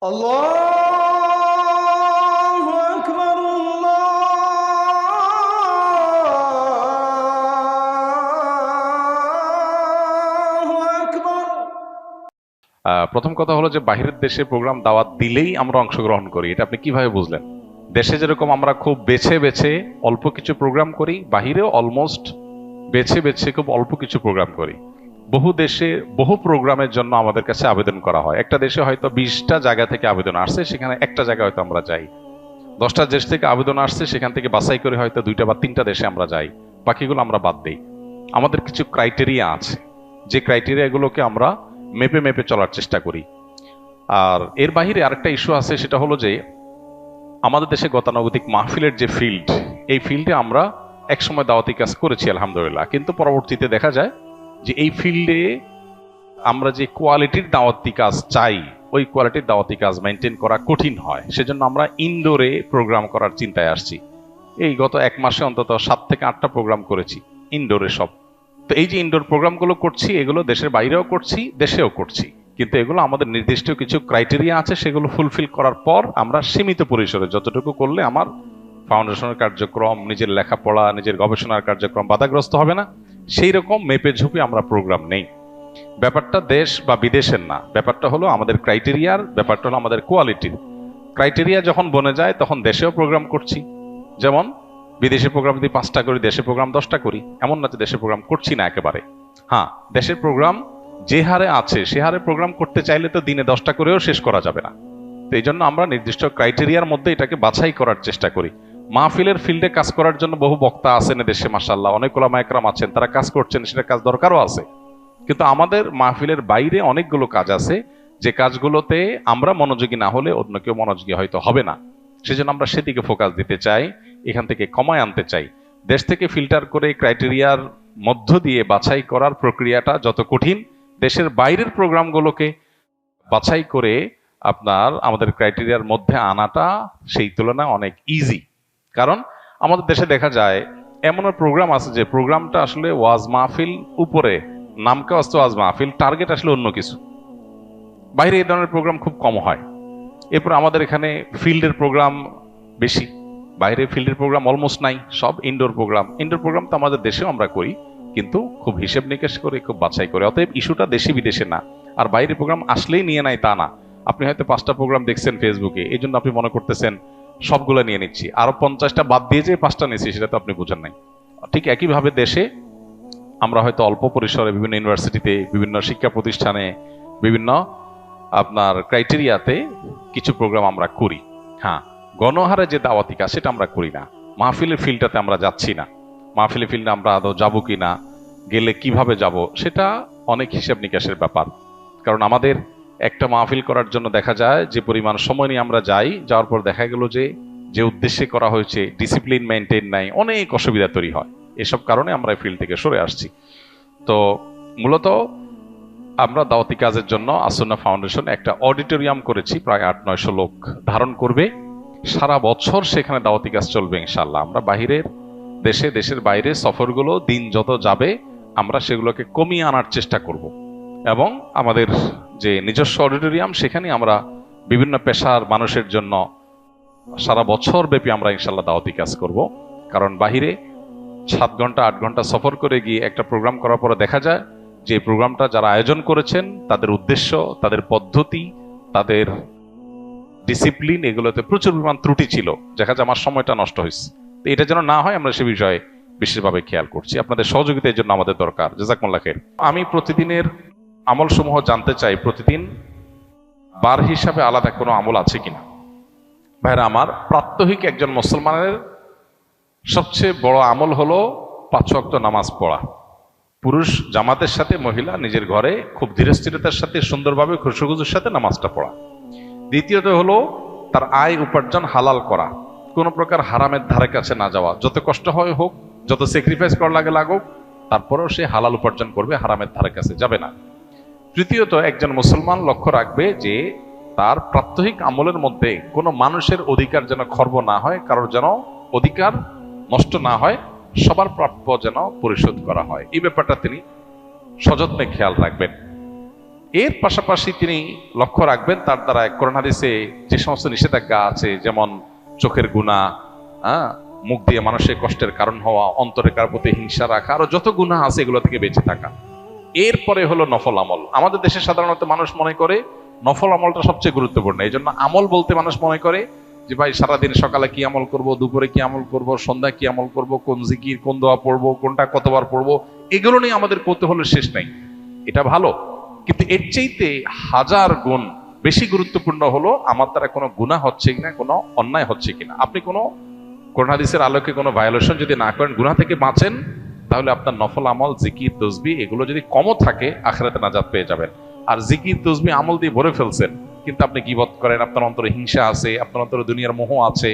আল্লাহু আকবার, আল্লাহু আকবার। প্রথম কথা হলো যে বাহিরের দেশে প্রোগ্রাম দাওয়াত দিলেই আমরা অংশগ্রহণ করি, এটা আপনি কিভাবে বুঝলেন? দেশে যেরকম আমরা খুব বেছে বেছে অল্প কিছু প্রোগ্রাম করি, বাহিরেও অলমোস্ট বেছে বেছে খুব অল্প কিছু প্রোগ্রাম করি। বহু দেশে বহু প্রোগ্রামের জন্য আমাদের কাছে আবেদন করা হয়। একটা দেশে হয়তো 20টা জায়গা থেকে আবেদন আসছে, সেখানে একটা জায়গায় হয়তো আমরা যাই। 10টা দেশ থেকে আবেদন আসছে, সেখান থেকে বাছাই করে হয়তো 2টা বা 3টা দেশে আমরা যাই, বাকিগুলো আমরা বাদ দিই। আমাদের কিছু ক্রাইটেরিয়া আছে, যে ক্রাইটেরিয়াগুলোকে আমরা মেপে মেপে চলার চেষ্টা করি। আর এর বাইরে আরেকটা ইস্যু আছে, সেটা হলো যে আমাদের দেশে গতানুগতিক মাহফিলের যে ফিল্ড, এই ফিল্ডে আমরা একসময় দাওয়াতি কাজ করেছি আলহামদুলিল্লাহ, কিন্তু পরবর্তীতে দেখা যায় যে এই ফিল্ডে আমরা যে কোয়ালিটির দাওয়াতি কাজ চাই, ওই কোয়ালিটির দাওয়াতি কাজ মেনটেন করা কঠিন হয়। সেজন্য আমরা ইনডোরে প্রোগ্রাম করার চিন্তায় আসছি। এই গত 1 মাসে অন্তত 7 থেকে 8টা প্রোগ্রাম করেছি ইনডোরে সব। তো এই যে ইনডোর প্রোগ্রামগুলো করছি, এগুলো দেশের বাইরেও করছি, দেশেও করছি, কিন্তু এগুলো আমাদের নির্দিষ্ট কিছু ক্রাইটেরিয়া আছে, সেগুলো ফুলফিল করার পর আমরা সীমিত পরিসরে যতটুকু করলে আমার ফাউন্ডেশনের কার্যক্রম, নিজের লেখাপড়া, নিজের গবেষণার কার্যক্রম বাধাগ্রস্ত হবে না, সেই রকম মেপে ঝুঁপে আমরা প্রোগ্রাম নেই। ব্যাপারটা দেশ বা বিদেশের না, ব্যাপারটা হলো আমাদের ক্রাইটেরিয়ার, ব্যাপারটা হলো আমাদের কোয়ালিটির। ক্রাইটেরিয়া যখন বনে যায় তখন দেশেও প্রোগ্রাম করছি। যেমন বিদেশে প্রোগ্রাম যদি 5টা করি, দেশে প্রোগ্রাম 10টা করি, এমন না যে দেশে প্রোগ্রাম করছি না একেবারে। হ্যাঁ, দেশের প্রোগ্রাম যে হারে আছে সে হারে প্রোগ্রাম করতে চাইলে তো দিনে 10টা করেও শেষ করা যাবে না। তো এই জন্য আমরা নির্দিষ্ট ক্রাইটেরিয়ার মধ্যে এটাকে বাছাই করার চেষ্টা করি। মাহফিলের ফিল্ডে কাজ করার জন্য বহু বক্তা আছেন দেশে, মাশাআল্লাহ, অনেক ওলামা একরাম আছেন, তারা কাজ করছেন, সেটা কাজ দরকারও আছে। কিন্তু আমাদের মাহফিলের বাইরে অনেকগুলো কাজ আছে, যে কাজগুলোতে আমরা মনোযোগী না হলে অন্য কেউ মনোযোগী হয়তো হবে না। সেজন্য আমরা সেদিকে ফোকাস দিতে চাই, এখান থেকে কমায় আনতে চাই। দেশ থেকে ফিল্টার করে ক্রাইটেরিয়ার মধ্য দিয়ে বাছাই করার প্রক্রিয়াটা যত কঠিন, দেশের বাইরের প্রোগ্রামগুলোকে বাছাই করে আমাদের ক্রাইটেরিয়ার মধ্যে আনাটা সেই তুলনায় অনেক ইজি। কারণ আমাদের দেশে দেখা যায় এমন প্রোগ্রাম আছে যে প্রোগ্রামটা আসলে ওয়াজ মাহফিল উপরে, নামকে অস্ত ওয়াজ মাহফিল, টার্গেট আসলে অন্য কিছু। বাইরে এই ধরনের প্রোগ্রাম খুব কম হয়। এরপর আমাদের এখানে ফিল্ডের প্রোগ্রাম বেশি, বাইরে ফিল্ডের প্রোগ্রাম অলমোস্ট নাই, সব ইনডোর প্রোগ্রাম। ইনডোর প্রোগ্রাম তো আমাদের দেশেও আমরা করি, কিন্তু খুব হিসেব নিকেশ করে, খুব বাছাই করে। অতএব ইস্যুটা দেশি বিদেশে না। আর বাইরে প্রোগ্রাম আসলেই নিয়ে নাই তা না। আপনি হয়তো 5টা প্রোগ্রাম দেখছেন ফেসবুকে, এই জন্য আপনি মনে করতেছেন সবগুলো নিয়ে নিচ্ছি, আরো 50টা বাদ দিয়ে যে 5টা নিচ্ছি, সেটা তো আপনি বুঝেন নাই। ঠিক একইভাবে দেশে আমরা হয়তো অল্প পরিসরে বিভিন্ন ইউনিভার্সিটিতে, বিভিন্ন শিক্ষা প্রতিষ্ঠানে, বিভিন্ন ক্রাইটেরিয়াতে কিছু প্রোগ্রাম আমরা করি। হ্যাঁ, গণহারে যে দাওয়াতি কাজ সেটা আমরা করি না। মাহফিলের ফিল্ডটাতে আমরা যাচ্ছি না। মাহফিলের ফিল্ডে আমরা আদৌ যাবো কিনা, গেলে কিভাবে যাব, সেটা অনেক হিসাব নিকাশের ব্যাপার। কারণ আমাদের একটা মাহফিল করার জন্য দেখা যায় যে পরিমাণ সময় নিয়ে আমরা যাই, যাওয়ার পর দেখা গেল যে যে উদ্দেশ্যে করা হয়েছে ডিসিপ্লিন মেনটেন নাই, অনেক অসুবিধা তৈরি হয়। এসব কারণে আমরা ফিল্ড থেকে সরে আসছি। তো মূলত আমরা দাওয়াতি কাজের জন্য আসুন্নাহ ফাউন্ডেশন একটা অডিটোরিয়াম করেছি, প্রায় 800-900 লোক ধারণ করবে। সারা বছর সেখানে দাওয়াতি কাজ চলবে ইনশাআল্লাহ। আমরা বাহিরের দেশে, দেশের বাইরে সফরগুলো দিন যত যাবে আমরা সেগুলোকে কমিয়ে আনার চেষ্টা করব। এবং আমাদের যে নিজস্ব অডিটোরিয়াম, সেখানে আমরা বিভিন্ন পেশার মানুষের জন্য সারা বছর ব্যাপী আমরা ইনশাআল্লাহ দাওয়াতি কাজ করব। কারণ বাহিরে 7 ঘন্টা 8 ঘন্টা সফর করে গিয়ে একটা প্রোগ্রাম করার পরে দেখা যায় যে প্রোগ্রামটা যারা আয়োজন করেছেন তাদের উদ্দেশ্য, তাদের পদ্ধতি, তাদের ডিসিপ্লিন, এগুলোতে প্রচুর পরিমাণ ত্রুটি ছিল। দেখা যায় আমার সময়টা নষ্ট হয়েছে। তো এটা যেন না হয় আমরা সে বিষয়ে বিশেষভাবে খেয়াল করছি। আপনাদের সহযোগিতা এর জন্য আমাদের দরকার। জাযাকুমুল্লাহ খাইর। আমি প্রতিদিনের আমল সমূহ জানতে চাই, প্রতিদিন বার হিসাবে আলাদা কোনো আমল আছে কিনা। ভাইরা আমার, প্রাত্যহিক একজন মুসলমানের সবচেয়ে বড় আমল হলো 5 ওয়াক্ত নামাজ পড়া। পুরুষ জামাতের সাথে, মহিলা নিজের ঘরে খুব ধীরস্থিরতার সাথে সুন্দরভাবে খুশুখুজুর সাথে নামাজটা পড়া। দ্বিতীয়ত হলো তার আয় উপার্জন হালাল করা, কোনো প্রকার হারামের ধারে কাছে না যাওয়া। যত কষ্ট হয় হোক, যত স্যাক্রিফাইস করা লাগে লাগুক, তারপরেও সে হালাল উপার্জন করবে, হারামের ধারে কাছে যাবে না। তৃতীয়ত, একজন মুসলমান লক্ষ্য রাখবে যে তার প্রাত্যহিক আমলের মধ্যে কোনো মানুষের অধিকার যেন খর্ব না হয়, কারোর যেন অধিকার নষ্ট না হয়, সবার প্রাপ্য যেন পরিশোধ করা হয়। এই ব্যাপারটা তিনি সযত্নে খেয়াল রাখবেন। এর পাশাপাশি তিনি লক্ষ্য রাখবেন তার দ্বারা কোরআন হাদিসে যে সমস্ত নিষেধাজ্ঞা আছে, যেমন চোখের গুনাহ, মুখ দিয়ে মানুষের কষ্টের কারণ হওয়া, অন্তরে কার প্রতি হিংসা রাখা, আরো যত গুনাহ আছে এগুলো থেকে বেঁচে থাকা। এরপরে হলো নফল আমল। আমাদের দেশে সাধারণত মানুষ মনে করে নফল আমলটা সবচেয়ে গুরুত্বপূর্ণ। এই জন্য আমল বলতে মানুষ মনে করে যে ভাই সারাদিন সকালে কি আমল করব, দুপুরে কি আমল করব, সন্ধ্যায় কি আমল করব, কোন জিকির, কোন দোয়া পড়বো, কোনটা কতবার পড়বো, এগুলো নিয়ে আমাদের কৌতূহলের শেষ নাই। এটা ভালো, কিন্তু এর চাইতে হাজার গুণ বেশি গুরুত্বপূর্ণ হলো আমার দ্বারা কোনো গুনাহ হচ্ছে কিনা, কোনো অন্যায় হচ্ছে কিনা। আপনি কোনো কোরআন হাদিসের আলোকে কোনো ভায়োলেশন যদি না করেন, গুনাহ থেকে বাঁচেন, তাহলে আপনার নফল আমল, জিকির, তসবিহ এগুলো যদি কমও থাকে, আখিরাতে নাজাত পেয়ে যাবেন। আর জিকির, তসবিহ আমল দিয়ে ভরে ফেলছেন, কিন্তু আপনি গীবত করেন, আপনার অন্তরে হিংসা আছে, আপনার অন্তরে দুনিয়ার মোহ আছে,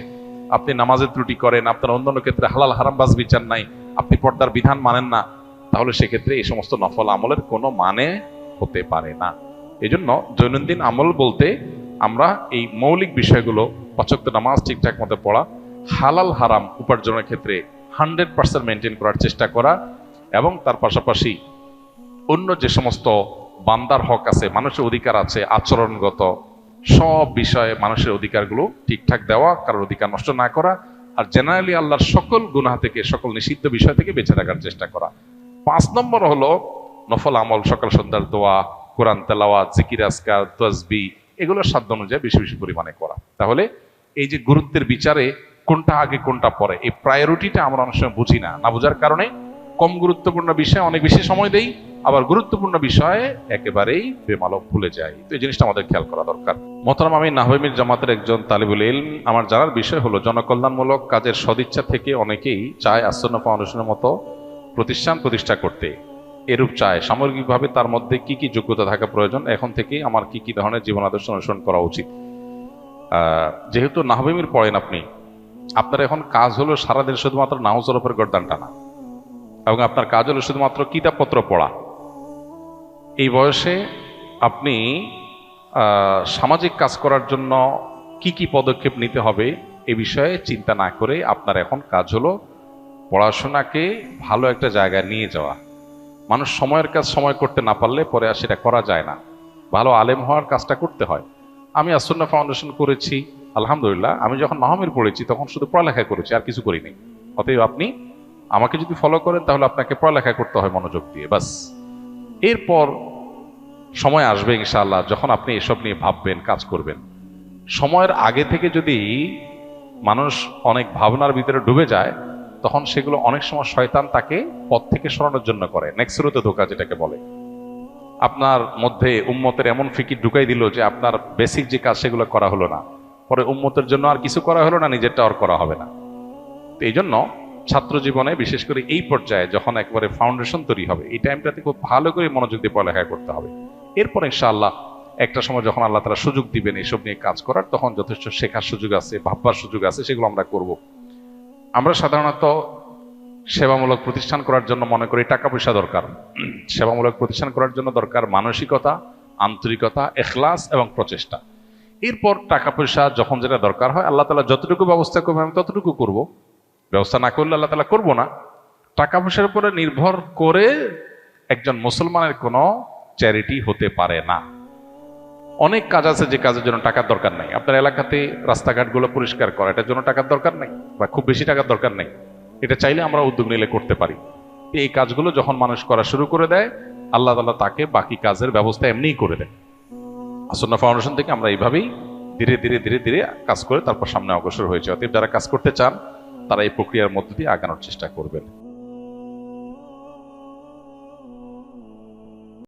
আপনি নামাজের ত্রুটি করেন, আপনার অন্যান্য ক্ষেত্রে হালাল হারাম বাজ বিচার নাই, আপনি পর্দার বিধান মানেন না, তাহলে সেক্ষেত্রে এই সমস্ত নফল আমলের কোনো মানে হতে পারে না। এই জন্য দৈনন্দিন আমল বলতে আমরা এই মৌলিক বিষয়গুলো, পাঁচ ওয়াক্ত নামাজ ঠিকঠাক মতো পড়া, হালাল হারাম উপার্জনের ক্ষেত্রে 100% মেনটেন করার চেষ্টা করা, এবং তার পাশাপাশি অন্য যে সমস্ত বান্দার হক আছে, মানুষের অধিকার আছে, আচরণগত সব বিষয়ে মানুষের অধিকারগুলো ঠিকঠাক দেওয়া, কারোর অধিকার নষ্ট না করা, আর জেনারেলি আল্লাহর সকল গুনাহ থেকে, সকল নিষিদ্ধ বিষয় থেকে বেঁচে থাকার চেষ্টা করা। 5 নম্বর হলো নফল আমল, সকাল সন্ধ্যার দোয়া, কোরআন তেলাওয়াত, জিকির, আজকার, তাসবিহ এগুলোর সাধ্য অনুযায়ী বেশি বেশি পরিমাণে করা। তাহলে এই যে গুরুত্বের বিচারে কোনটা আগে কোনটা পরে, এই প্রায়োরিটিটা আমরা অনেক সময় বুঝি না। না বোঝার কারণে কম গুরুত্বপূর্ণ বিষয়ে অনেক বেশি সময় দেই, আবার গুরুত্বপূর্ণ বিষয়ে একেবারেই বেমালক ভুলে যাই। তো এই জিনিসটা আমাদের খেয়াল করা দরকার। মোহতারাম, আমি নাহওয়ামীর জামাতের একজন তালিবুল ইলম। আমার জানার বিষয় হলো জনকল্যাণমূলক কাজের সদিচ্ছা থেকে অনেকেই চায় আসন্না ফাউন্ডেশনের মতো প্রতিষ্ঠান প্রতিষ্ঠা করতে। এরূপ চায়, সামগ্রিকভাবে তার মধ্যে কি কি যোগ্যতা থাকা প্রয়োজন, এখন থেকেই আমার কি কি ধরনের জীবন আদর্শ অনুসরণ করা উচিত। যেহেতু নাহওয়ামীর পড়েন আপনি, আপনার এখন কাজ হলো সারাদিন শুধুমাত্র নাও জরফের গর্দান টানা, এবং আপনার কাজ হলো শুধুমাত্র কিতাবপত্র পড়া। এই বয়সে আপনি সামাজিক কাজ করার জন্য কি কি পদক্ষেপ নিতে হবে এ বিষয়ে চিন্তা না করে আপনার এখন কাজ হলো পড়াশোনাকে ভালো একটা জায়গায় নিয়ে যাওয়া। মানুষ সময়ের কাজ সময় করতে না পারলে পরে আর সেটা করা যায় না। ভালো আলেম হওয়ার কাজটা করতে হয়। আমি আসন্না ফাউন্ডেশন করেছি, আলহামদুলিল্লাহ। আমি যখন নাহওয়ামীর পড়েছি তখন শুধু পড়ালেখা করেছি, আর কিছু করিনি। অতএব আপনি আমাকে যদি ফলো করেন তাহলে আপনাকে পড়ালেখা করতে হয় মনোযোগ দিয়ে, বাস। এরপর সময় আসবে ইনশাআল্লাহ যখন আপনি এসব নিয়ে ভাববেন, কাজ করবেন। সময়ের আগে থেকে যদি মানুষ অনেক ভাবনার ভিতরে ডুবে যায়, তখন সেগুলো অনেক সময় শয়তান তাকে পথ থেকে সরানোর জন্য করে, নেক্সরতে ধোঁকা যেটাকে বলে। আপনার মধ্যে উম্মতের এমন ফিকির ঢুকাই দিল যে আপনার বেসিক যে কাজ সেগুলো করা হলো না, পরে উম্মতের জন্য আর কিছু করা হলো না, নিজেরটা আর করা হবে না। তো এই জন্য ছাত্র জীবনে বিশেষ করে এই পর্যায়ে যখন একবারে ফাউন্ডেশন তৈরি হবে, এই টাইমটাতে খুব ভালো করে মনোযোগ দিয়ে পড়ালেখা করতে হবে। এরপর ইনশাআল্লাহ একটা সময় যখন আল্লাহ তাআলা সুযোগ দিবেন এসব নিয়ে কাজ করার, তখন যথেষ্ট শেখার সুযোগ আছে, ভাববার সুযোগ আছে, সেগুলো আমরা করব। আমরা সাধারণত সেবামূলক প্রতিষ্ঠান করার জন্য মনে করি টাকা পয়সা দরকার। সেবামূলক প্রতিষ্ঠান করার জন্য দরকার মানসিকতা, আন্তরিকতা, ইখলাস এবং প্রচেষ্টা। এরপর টাকা পয়সা যখন যেটা দরকার হয়, আল্লাহ তাআলা যতটুকু ব্যবস্থা করবে আমি ততটুকু করব। ব্যবস্থা না করলে আল্লাহ তাআলা করবো না। টাকা পয়সার উপরে নির্ভর করে একজন মুসলমানের কোনো চ্যারিটি হতে পারে না। অনেক কাজ আছে যে কাজের জন্য টাকার দরকার নাই। আপনার এলাকাতে রাস্তাঘাটগুলো পরিষ্কার করা, এটার জন্য টাকার দরকার নেই, বা খুব বেশি টাকার দরকার নেই। এটা চাইলে আমরা উদ্যোগ নিলে করতে পারি। এই কাজগুলো যখন মানুষ করা শুরু করে দেয়, আল্লাহ তাআলা তাকে বাকি কাজের ব্যবস্থা এমনিই করে দেয়। আসন্না ফাউন্ডেশন থেকে আমরা এইভাবেই ধীরে ধীরে ধীরে ধীরে কাজ করে তারপর সামনে অগ্রসর হয়েছে। অতএব যারা কাজ করতে চান তারা এই প্রক্রিয়ার মধ্য দিয়ে আগানোর চেষ্টা করবেন।